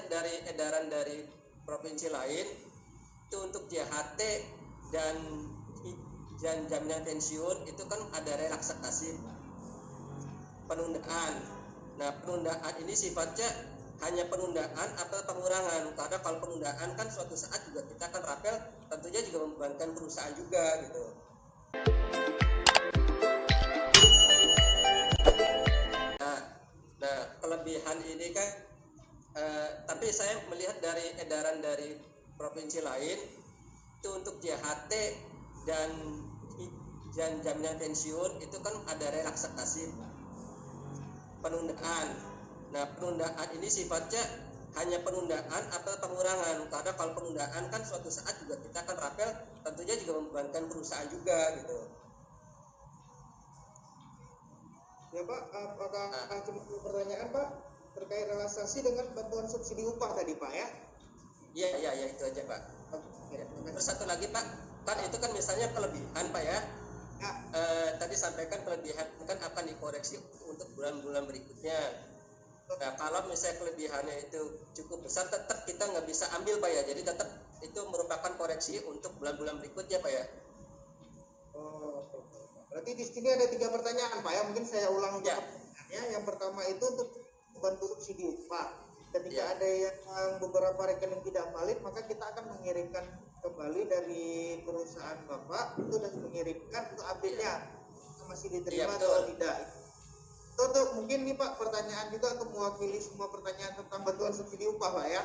melihat dari edaran dari provinsi lain itu untuk JHT dan jaminan pensiun itu kan ada relaksasi penundaan. Nah, penundaan ini sifatnya hanya penundaan atau pengurangan, karena kalau penundaan kan suatu saat juga kita akan rapel, tentunya juga membebankan perusahaan juga gitu. Nah, kelebihan ini kan tapi saya melihat dari edaran dari provinsi lain itu untuk JHT dan jaminan pensiun itu kan ada relaksasi penundaan. Nah, penundaan ini sifatnya hanya penundaan atau pengurangan, karena kalau penundaan kan suatu saat juga kita akan rapel, tentunya juga membebankan perusahaan juga gitu. Ya Pak, apakah cuma pertanyaan Pak terkait relaksasi dengan bantuan subsidi upah tadi Pak ya? Iya itu aja Pak. Ya. Terus satu lagi Pak, kan itu kan misalnya kelebihan Pak ya. Ya. Tadi sampaikan kelebihan kan akan dikoreksi untuk bulan-bulan berikutnya. Nah, kalau misalnya kelebihannya itu cukup besar, tetap kita nggak bisa ambil Pak ya. Jadi tetap itu merupakan koreksi untuk bulan-bulan berikutnya Pak ya. Oh, berarti di sini ada 3 pertanyaan Pak ya. Mungkin saya ulang untuk pertanyaannya. Yang pertama itu untuk bantu subsidi upah. Ketika ada yang beberapa rekening tidak valid, maka kita akan mengirimkan kembali dari perusahaan Bapak itu dan mengirimkan untuk update-nya masih diterima atau tidak. Untuk mungkin nih Pak pertanyaan juga untuk mewakili semua pertanyaan tentang bantuan subsidi upah Pak ya.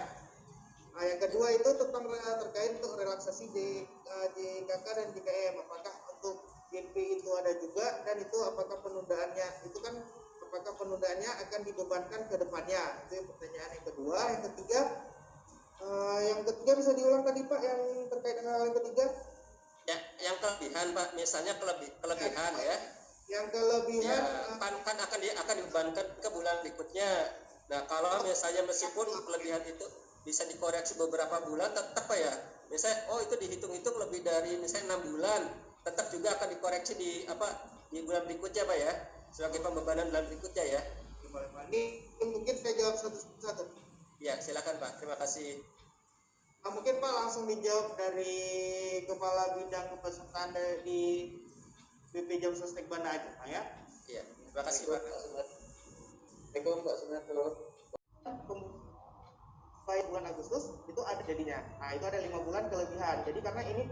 Nah, yang kedua itu tentang terkait untuk relaksasi JKK dan JKM, apakah untuk JP itu ada juga, dan itu apakah penundaannya itu kan apakah penundaannya akan dibebankan ke depannya. Itu pertanyaan yang kedua. Yang ketiga bisa diulang tadi Pak yang terkait dengan hal yang ketiga? Ya, yang kelebihan Pak, misalnya kelebihan ya. Yang kelebihan kan akan dibebankan ke bulan berikutnya. Nah, kalau misalnya meskipun kelebihan itu bisa dikoreksi beberapa bulan, tetap Pak ya. Misalnya itu dihitung-hitung lebih dari misalnya 6 bulan, tetap juga akan dikoreksi di bulan berikutnya Pak ya, sebagai pembebanan bulan berikutnya ya. Ini mungkin saya jawab satu-satu. Ya, silakan Pak. Terima kasih. Nah, mungkin Pak langsung dijawab dari Kepala Bidang Kepesertaan di BP Jam Sostek Banda Aceh Pak ya. Iya, terima kasih Pak. Assalamualaikum Pak Sunarto. Sampai bulan Agustus itu ada jadinya. Nah, itu ada 5 bulan kelebihan. Jadi karena ini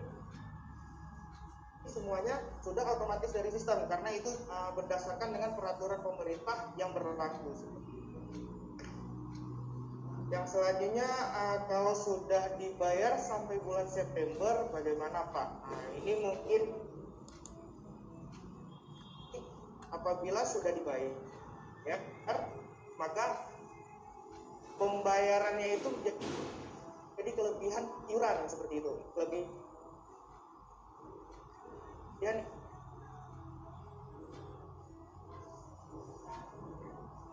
semuanya sudah otomatis dari sistem, karena itu berdasarkan dengan peraturan pemerintah yang berlaku. Yang selanjutnya kalau sudah dibayar sampai bulan September bagaimana Pak? Nah, ini mungkin apabila sudah dibayar ya, maka pembayarannya itu jadi kelebihan iuran seperti itu, kelebihan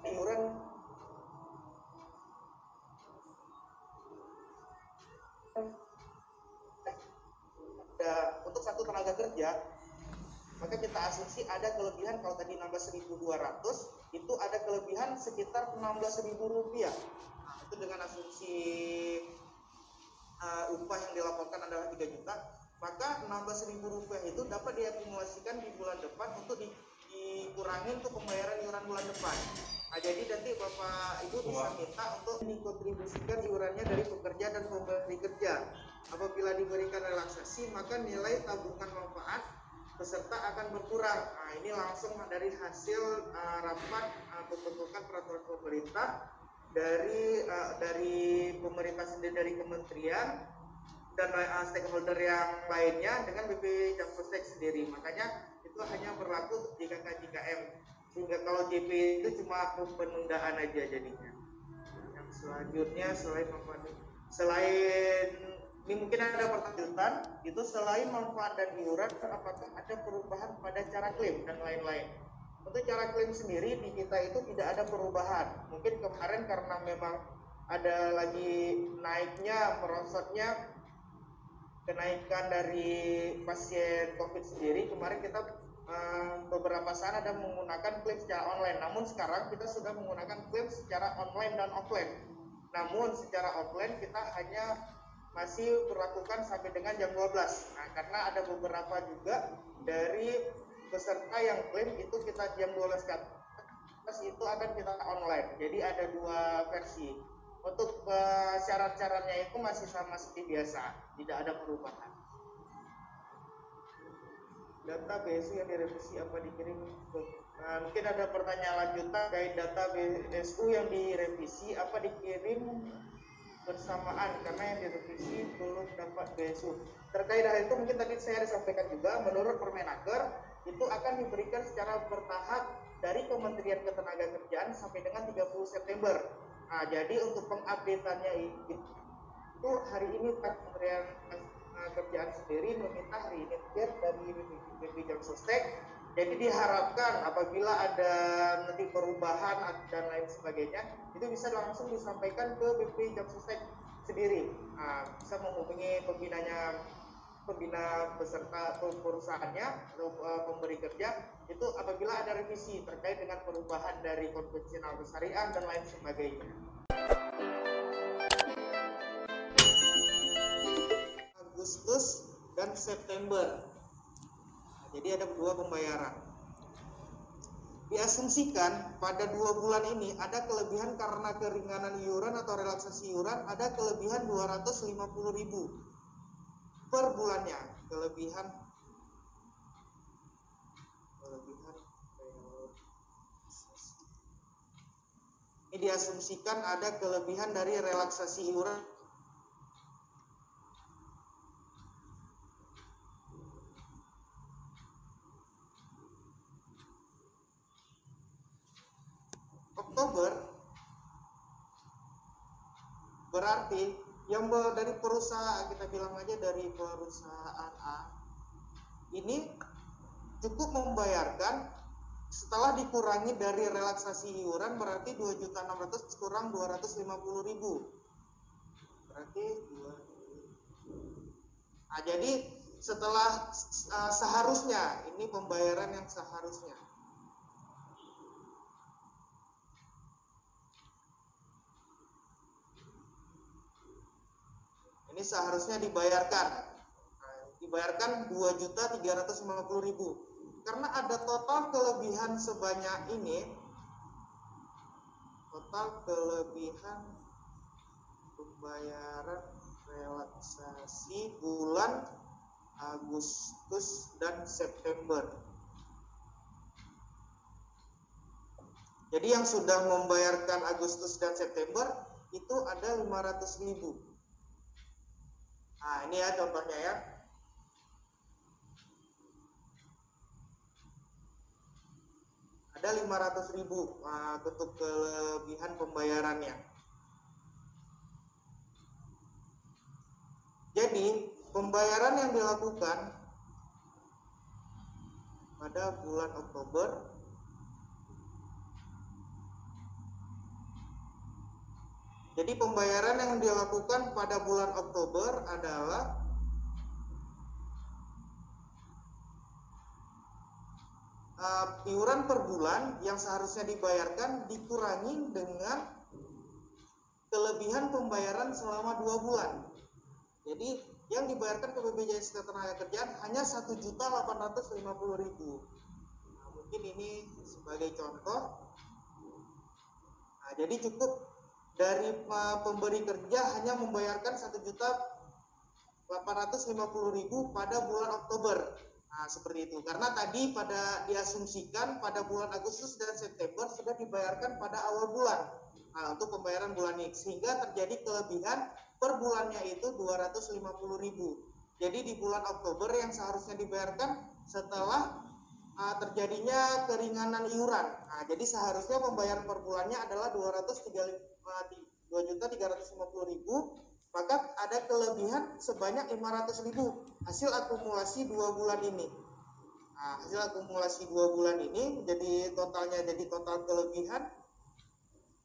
iuran untuk satu tenaga kerja, maka kita asumsi ada kelebihan. Kalau tadi nambah 1.200, itu ada kelebihan sekitar 16.000 rupiah. Nah, itu dengan asumsi upah yang dilaporkan adalah 3 juta, maka 16.000 rupiah itu dapat diakumulasikan di bulan depan untuk dikurangi untuk pembayaran iuran bulan depan. Nah, jadi nanti Bapak Ibu bisa minta untuk dikontribusikan iurannya dari pekerja dan pemberi kerja. Apabila diberikan relaksasi, maka nilai tabungan manfaat peserta akan berkurang. Nah, ini langsung dari hasil rapat pembentukan peraturan pemerintah dari pemerintah sendiri, dari kementerian dan stakeholder yang lainnya dengan BP Jam Sostek sendiri. Makanya itu hanya berlaku untuk JKK-JKM, sehingga kalau JP itu cuma penundaan aja jadinya. Yang selanjutnya selain ini mungkin ada pertanyaan itu, selain manfaat dan iuran, apakah ada perubahan pada cara klaim dan lain-lain? Untuk cara klaim sendiri di kita itu tidak ada perubahan. Mungkin kemarin karena memang ada lagi naiknya, merosotnya kenaikan dari pasien COVID sendiri, kemarin kita beberapa saat ada menggunakan klaim secara online. Namun sekarang kita sudah menggunakan klaim secara online dan offline. Namun secara offline kita hanya masih berlakukan sampai dengan jam 12. Nah, karena ada beberapa juga dari peserta yang klaim itu kita jam 12 ke atas itu akan kita online. Jadi ada dua versi. Untuk syarat-syaratnya itu masih sama seperti biasa, tidak ada perubahan. Data BSU yang direvisi apa dikirim ke mungkin ada pertanyaan lanjutan terkait data BSU yang direvisi apa dikirim bersamaan karena yang direvisi belum dapat BSU. Terkait hal itu mungkin tadi saya sampaikan juga, menurut Permenaker itu akan diberikan secara bertahap dari Kementerian Ketenagakerjaan sampai dengan 30 September. Nah, jadi untuk pengupdateannya itu hari ini Kementerian Kerjaan sendiri meminta hari ini dari BP Jamsostek. Jadi diharapkan apabila ada nanti perubahan dan lain sebagainya, itu bisa langsung disampaikan ke BP Jamsostek sendiri. Nah, bisa menghubungi pembina peserta perusahaannya atau pemberi kerja itu apabila ada revisi terkait dengan perubahan dari konvensional syariah dan lain sebagainya. Agustus dan September. Nah, jadi ada dua pembayaran. Diasumsikan pada 2 bulan ini ada kelebihan karena keringanan iuran atau relaksasi iuran, ada kelebihan 250.000 per bulannya. Kelebihan ini diasumsikan ada kelebihan dari relaksasi iuran Oktober, berarti yang dari perusahaan, kita bilang aja dari perusahaan A ini cukup membayarkan setelah dikurangi dari relaksasi iuran berarti 2.600 kurang 250.000 berarti 2. Nah, jadi setelah seharusnya ini pembayaran yang seharusnya ini seharusnya dibayarkan 2.350.000 karena ada total kelebihan sebanyak ini, total kelebihan pembayaran relaksasi bulan Agustus dan September. Jadi yang sudah membayarkan Agustus dan September itu ada 500.000. Nah, ini ya contohnya ya. Ada 500.000 untuk kelebihan pembayarannya. Jadi, pembayaran yang dilakukan pada bulan Oktober Jadi pembayaran yang dilakukan pada bulan Oktober adalah iuran per bulan yang seharusnya dibayarkan dikurangi dengan kelebihan pembayaran selama 2 bulan. Jadi yang dibayarkan ke BPJS Ketenagakerjaan hanya 1.850.000. Nah, mungkin ini sebagai contoh. Nah, jadi cukup dari pemberi kerja hanya membayarkan 1.850.000 pada bulan Oktober. Nah, seperti itu. Karena tadi diasumsikan pada bulan Agustus dan September sudah dibayarkan pada awal bulan. Nah, untuk pembayaran bulan ini sehingga terjadi kelebihan per bulannya itu 250.000. Jadi di bulan Oktober yang seharusnya dibayarkan setelah terjadinya keringanan iuran. Nah, jadi seharusnya pembayaran per bulannya adalah 2.350.000, maka ada kelebihan sebanyak 500.000 hasil akumulasi 2 bulan ini. Nah, hasil akumulasi 2 bulan ini jadi totalnya jadi total kelebihan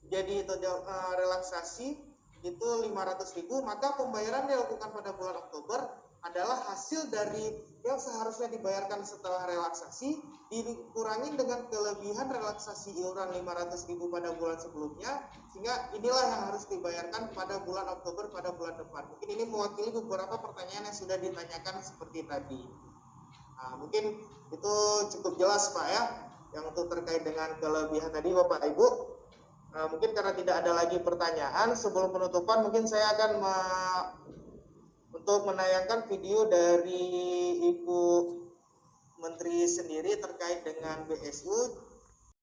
jadi total relaksasi itu 500.000, maka pembayaran dilakukan pada bulan Oktober adalah hasil dari yang seharusnya dibayarkan setelah relaksasi dikurangi dengan kelebihan relaksasi iuran 500.000 pada bulan sebelumnya, sehingga inilah yang harus dibayarkan pada bulan Oktober pada bulan depan. Mungkin ini mewakili beberapa pertanyaan yang sudah ditanyakan seperti tadi. Nah, mungkin itu cukup jelas Pak ya, yang untuk terkait dengan kelebihan tadi Bapak Ibu. Mungkin karena tidak ada lagi pertanyaan, sebelum penutupan mungkin saya akan untuk menayangkan video dari Ibu Menteri sendiri terkait dengan BSU.